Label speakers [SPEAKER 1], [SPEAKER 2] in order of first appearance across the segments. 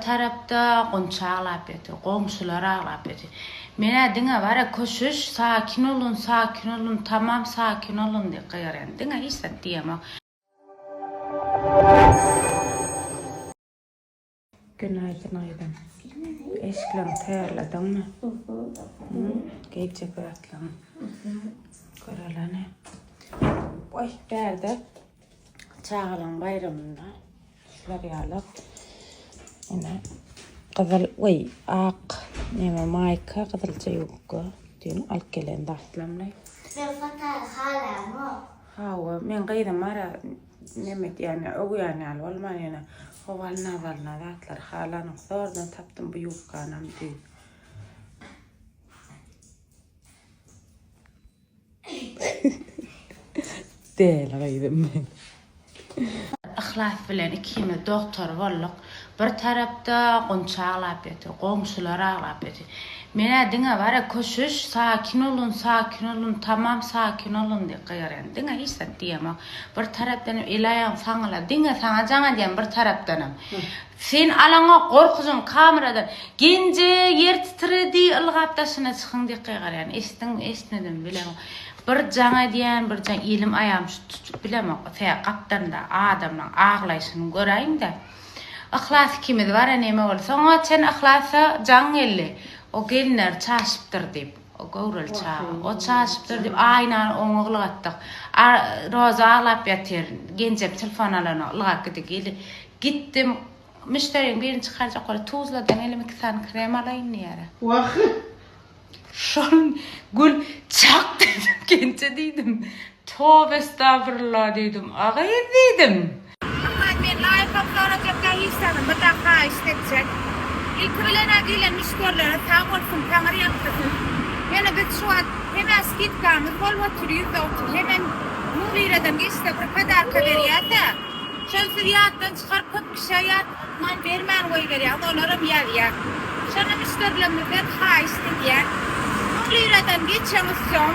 [SPEAKER 1] tarafta konçağlap eti, komşular ağlap eti. Mene dine var koşuş, sakin olun, tamam sakin olun diye kıyaren. Dine hiç diyemem. Günaydın. Eşklen tayarladın mı? Gece bıraklan. Karalane. Oy, derdi. Çağılan bayramında. Şular yağlık. Yine kızıl, oy, ak. Neme mayka, kızılca yukku. Diyorum, alıp gelen dağıtlamlay.
[SPEAKER 2] Ben fakat hala mı?
[SPEAKER 1] Hava, men kıydım ara. Nemet yani, o yani al, olman yani. Hovalna dağıtlar. Halanın zordan taptım bu yukku anam diyor. Değil kıydım ben. Ahlak bilen ikimiz doktor bolduk. Bir tarafta konçağlap eti, komşular ağlap eti. Mene dine var koşuş, sakin olun, tamam sakin olun diye kıyaren. Dine hiç diyemem. Bir taraftan ilayan sanıla, dine sana cana diyen bir taraftanım. Sen alana korkuzun kameradan, gence yer titredi, ılgaptaşına çıkın diye kıyaren. Esnedim bilemem. Bir cana diyen, bir can ilim ayam tutup bilemem. Kaptan da adamla ağlayışını göreyim de. Ahlası kimiz var neme ol. Sonra sen ahlası can geldi. O gelinler çaşıptır deyip. O görül çağı. O çaşıptır deyip aynen onu ılgattık. Roza ağlap yatır. Gencep telefon alana ılgat gidi. Gittim. Müşterinin birini çıkaracak ola. Tuzladan elime 2 tane krem alayım niyara.
[SPEAKER 3] Vah.
[SPEAKER 1] Şun gül çak dedim. Gence dedim. Tövbe estağfurullah dedim. Ağay dedim.
[SPEAKER 4] Ben layıkım soracaklar insanım. Bu dakika istedecek. İlk bilene gelen müşterileri tam olsun, tamir yaptırsın. Yani biz şu an hemen skitkamız, bol oturuyoruz da oturuyoruz. Hemen Nuriye'den geçti bir kadar kadar da. Şöyle riyattan çıkar köp kişi yatman vermen koy veriyor. Onlarım yer. Şöyle müşterilerimizden istediler. Nuriye'den geçemiz son.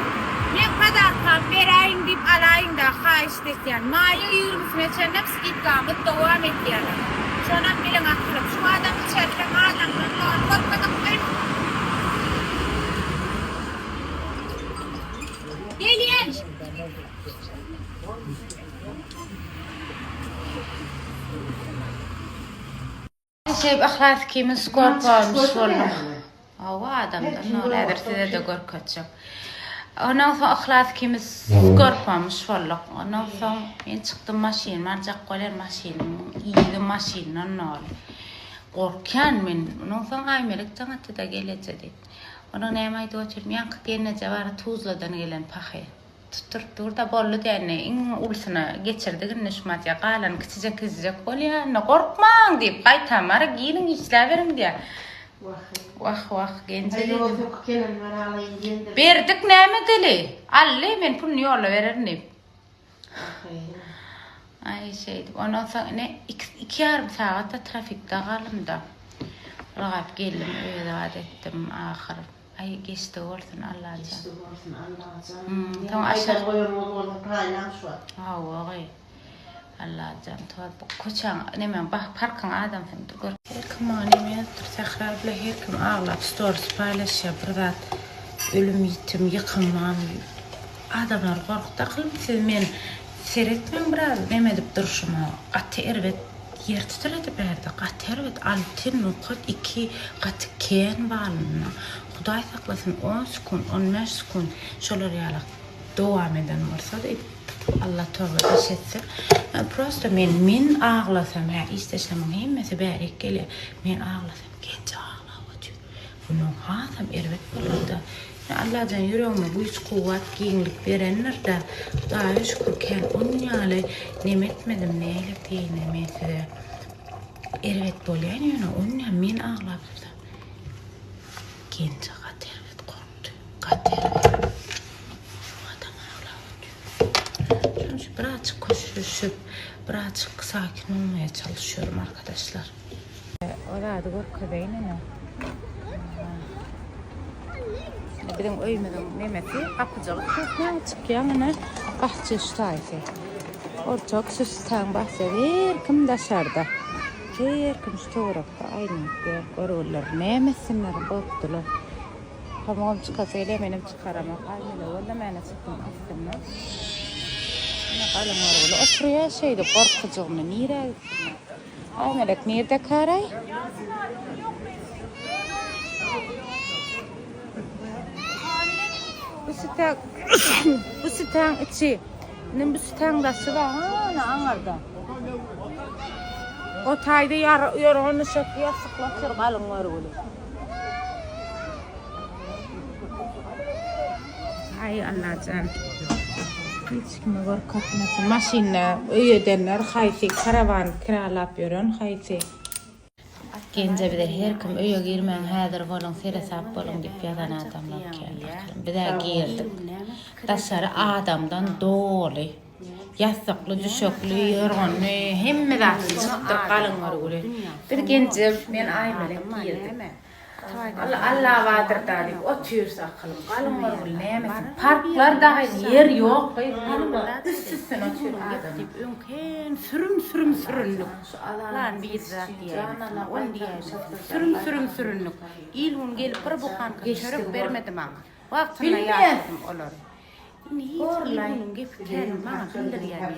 [SPEAKER 4] Ne kadar kan vereyim deyip alayım da istediler. Mayı 20'sine çenep skitkamız devam ediyor. Şöyle bilin akılım. Şu adam içeride adamlar korkmadan koyun. Gelin.
[SPEAKER 1] Şey ahlak kimiz korkmuş valla. Hava adamda ne oladır size de korkacak. Ondan sonra ahlak kimiz korkmuş valla. Ondan sonra ben çıktım maşin, marcak koler maşin, iyiydi maşin, ne oldu? Korkan ben, ondan sonra aymelik canatı da gelecek. Onun nemaydı oturum, yankı diyene var Tuzla'dan gelen pahay. Tutturdu da bollu diyene, in ulsuna geçirdi nişmat ya qalan küçücek ol ya, ne korkman deyip kaytamara giyin işleverim diye. Vah gence dedim. Berdik neme deli. Alle men pulunu yolla veririm. Ay şeydi. Ondan sonra ne 2,5 saatte trafikte kaldım da. Rağap geldim öyle adettim ahir. Ay geçti olsun Allah'ım. Tamam aşağı
[SPEAKER 3] koyuyorum paylaş var.
[SPEAKER 1] Vay. Allah'ım bu koçan nemen parkın adam sen gör. Herkim aneme sakrar bile herkim ağlap stories paylaşıyor burada ölüm yitim yıkılmam adamlar korktu kılım men seyretmem biraz demedip duruşuma qatı ervet yer titredi berdi qatı ervet altın nokut 2 qatı ken balına Xuday saklasın 10 sekund 15 sekund şolar yalaq devam eden varsa da Allah tövbe etsin. Prosto men ağlasam ha isteşlemem hemmesi berek gele men ağlasam genç ağlawatı. Bunu hatam ervet bolda. Allah can yüreğime bu hiç kuvvet giyinlik verenler de daha şükürken onyale nemetmedim neyle peynemesi ervet bolyan yani onya men ağlaptı. Genç gat ervet korktu. Gat ervet. Birazcık koşuşup, birazcık sakin olmaya çalışıyorum arkadaşlar. Orada korku değil mi? Bizim öymeden nemeti kapıcak. Ne çıkıyor ne? Bahçe üstaydı. Ortak süsten bahçeler kim dışarıda. Terkim şu tarafta aynı görürler. Nemesinler baptılar. Tamam çıkasayla benim çıkaramak. Aynı valla mene çıktım aslında. Ne kalın var valla. Oturuya şeydi korkucağımı. Nire gitsin? Ay melek nerede karay? Bu sitang içi. Ne bu sitang da sıva ha ne anarda. O tayda yarını şakıya sıklaşır kalın var öyle. Ay Allah'can. Hiç kime var katmasın. Maşinle öyedenler hayti karavan kiralap yürün hayti. Gence bir de her kim öye girmen hadir bolun sere sap bolun dip yadan adamlar keldi. Bir de girdik. Taşarı adamdan dolu. Yastıklı, düşöklü, yorgunlu, hemme de çıktı kalın var öyle. Bir gence men aymelek girdim. Allah vardır da deyip otuyorsa akılım kalın var öyle nemesin. Parklar daha yer yok. Üst-üstüne otuyor adam.
[SPEAKER 4] Ünken sürünlük. Lan bir zat diye. Sürünlük. İlhun gelip bir bukan geçirip vermedi bana. Vaktinde yazdım olur. İlhunun gepken bana bildir yani.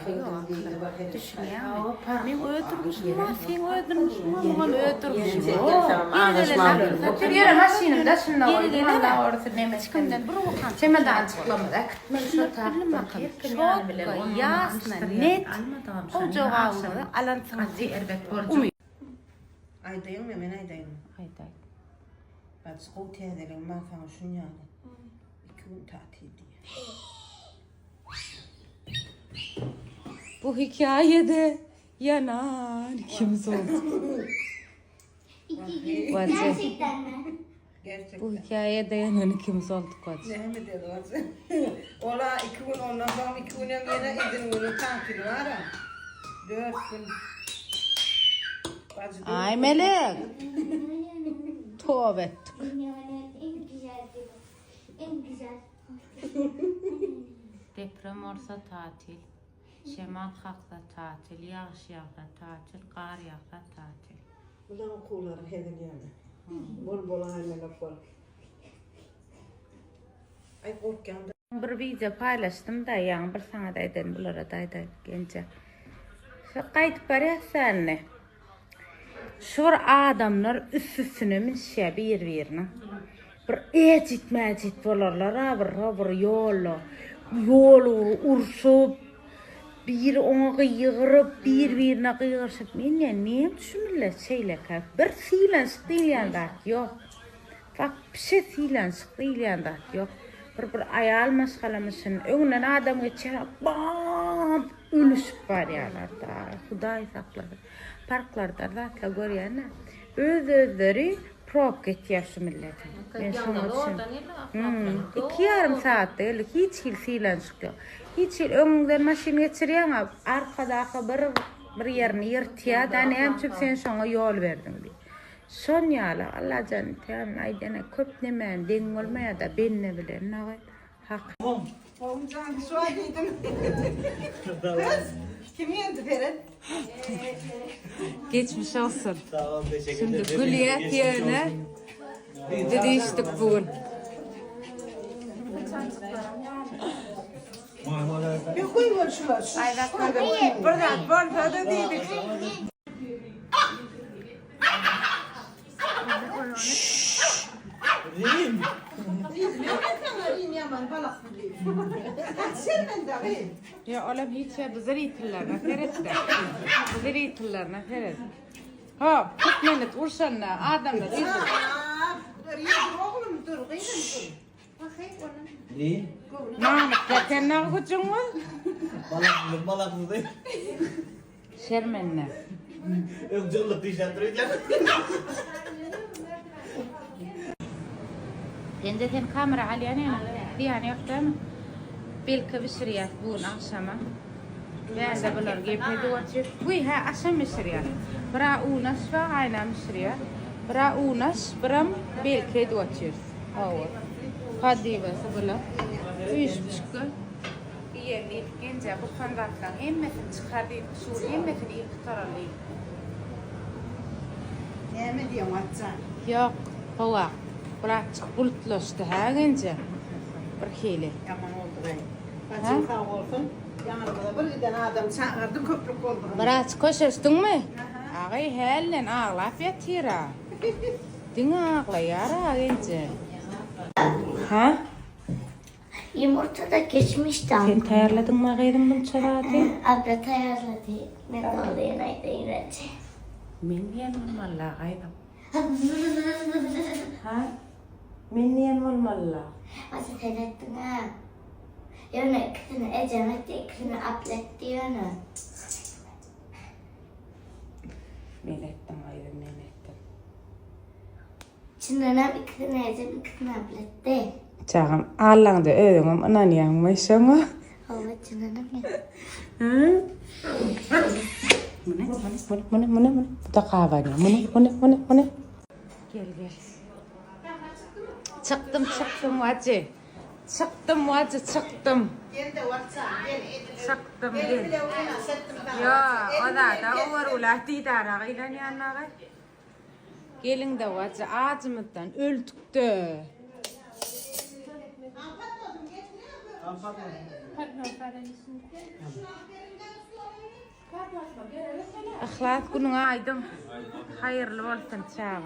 [SPEAKER 4] Düşünüyor. Ben öldürmüşüm. Sen öldürmüşüm. Ben öldürmüşüm.
[SPEAKER 1] Bir yere maşinimde şundan oldu. Allah orası nemesin. Çemeden çıklamadı.
[SPEAKER 4] Çok yasna net. O cevabı alan
[SPEAKER 1] Hadi elbet borcu.
[SPEAKER 3] Aydayım mı ben aydayım.
[SPEAKER 1] Haydi.
[SPEAKER 3] Ben skoğut edelim ben falan şunu yani. 2 gün tatil diye.
[SPEAKER 1] Bu hikayede yanan kim oldu?
[SPEAKER 2] Gerçekten mi?
[SPEAKER 3] Gerçekten.
[SPEAKER 1] Bu hikayede yanan kim oldu koç?
[SPEAKER 3] Ne mi dedi varsa? Ola 2 gün ondan sonra 2 gün yine izin günü tatil var ha. 4 gün.
[SPEAKER 1] Ay melek. Tövbe.
[SPEAKER 2] Dünyanın en güzel diyor. En güzel.
[SPEAKER 1] Deprem olsa tatil. Şemal kalksa tatil. Yağış yağsa tatil. Kar yağsa tatil.
[SPEAKER 3] Bundan okulları hediyemi. Bol aymelek var. Ay korkağım.
[SPEAKER 1] Bir video paylaştım da yani bir sana da eden bulara da eden gence. Şu kayıt barıysan ne? Şur adamlar üstüne min şey bir ecit bolarlar bir yolu ursup bir ona yığırıp birine kıyırışıp men ya neyim düşünürler şeyle kayıp bir silens diyandak yok. Bak bir şey silens diyandak yok. Bir ayal maskalamışsın önünden adam geçer bam ölüsüp var yerlerde. Huday sakladı. Parklarda zaten görüyorlar. Özleri prop geçiyorsun milletin. Ben şunu düşünüyorum. 2,5 saatte öyle hiç silens yok. Hiç önünden maşin geçiriyor ama arkadaki bir yerini yırtıyor. Yani hem tüp sen sonra yol verdin diye. Son yağlı Allah canı temin aydana köp nemen den olmaya da ben ne bileyim ne var. Hak.
[SPEAKER 3] Olacağım şu an dedim. Kız kim yendi Ferhat?
[SPEAKER 1] Geçmiş olsun.
[SPEAKER 5] Tamam teşekkür
[SPEAKER 1] Şimdi
[SPEAKER 5] ederim.
[SPEAKER 1] Güliyet yerine değiştik bugün.
[SPEAKER 3] Bir koy var şurada.
[SPEAKER 4] Buradan borda da değildik.
[SPEAKER 5] Rim.
[SPEAKER 1] Ya oğlum hiç ya zırhitlerine ferette. Zırhitlerine feret. Ha, tutmanıt urşanla adamla izin.
[SPEAKER 5] Rim.
[SPEAKER 1] Mahmut zaten ne gücün var?
[SPEAKER 5] Balak değil.
[SPEAKER 1] Şermenle.
[SPEAKER 5] Ömcülük dişlendireceğim.
[SPEAKER 1] Cendeten kamera aliyane yani yok değil mi? Belki bir şiriyat bu akşama. Ben de bunlar gepedi watıyor. Bu ha akşam şiriyat. Bra unas ve ayna şiriyat. Bra unas bram belki watıyor. Hava. Hadi bas bunlar. Üç çıkı. Yerli gence bu fangatlar emme çıkardı şu emme iktiralı.
[SPEAKER 3] Yeme diye matsan.
[SPEAKER 1] Yok, hava. Bırak bulutlaştı ha gence. Bir hile.
[SPEAKER 3] Yaman oldu ben. Kaçın sağ olsun. Yanımda bir giden adam çağırdı köprük oldu.
[SPEAKER 1] Bırak koşuştun mu? Ağay hellen ağlap yatira. Dün ağlayara gence. Ha?
[SPEAKER 2] Yumurta da geçmişti ama.
[SPEAKER 1] Sen tayarladın mı ağaydın bunu çaratı?
[SPEAKER 2] Abla tayarladı. Ne oldu yanaydı iğrenci.
[SPEAKER 1] Men niyen olmalı ağaydım? Ha? Men niyen olmalı?
[SPEAKER 2] Masa seyrettin ha. Yana ikisini Ecem etti, ikisini ablet diyor ne?
[SPEAKER 1] Men ettim ağaydım, men ettim.
[SPEAKER 2] Çınlanam ikisini Ecem, ikisini ablet de.
[SPEAKER 1] Çağım ağlandı ödüm anan yanmışım.
[SPEAKER 2] Hava çınlanam ya.
[SPEAKER 1] Hı? Mune. Bu da kahve. Mune. Gel. Çıktım vacı. Çıktım.
[SPEAKER 3] Gel de vatsan. Gel.
[SPEAKER 1] Çıktım
[SPEAKER 3] Gel
[SPEAKER 1] gel.
[SPEAKER 3] bile ona settim daha.
[SPEAKER 1] Ya o da var ula didara ilan yanına. Gelin de vacı ağzımızdan öldük de. Ahlat günün aydın. Hayırlı olsun çağım.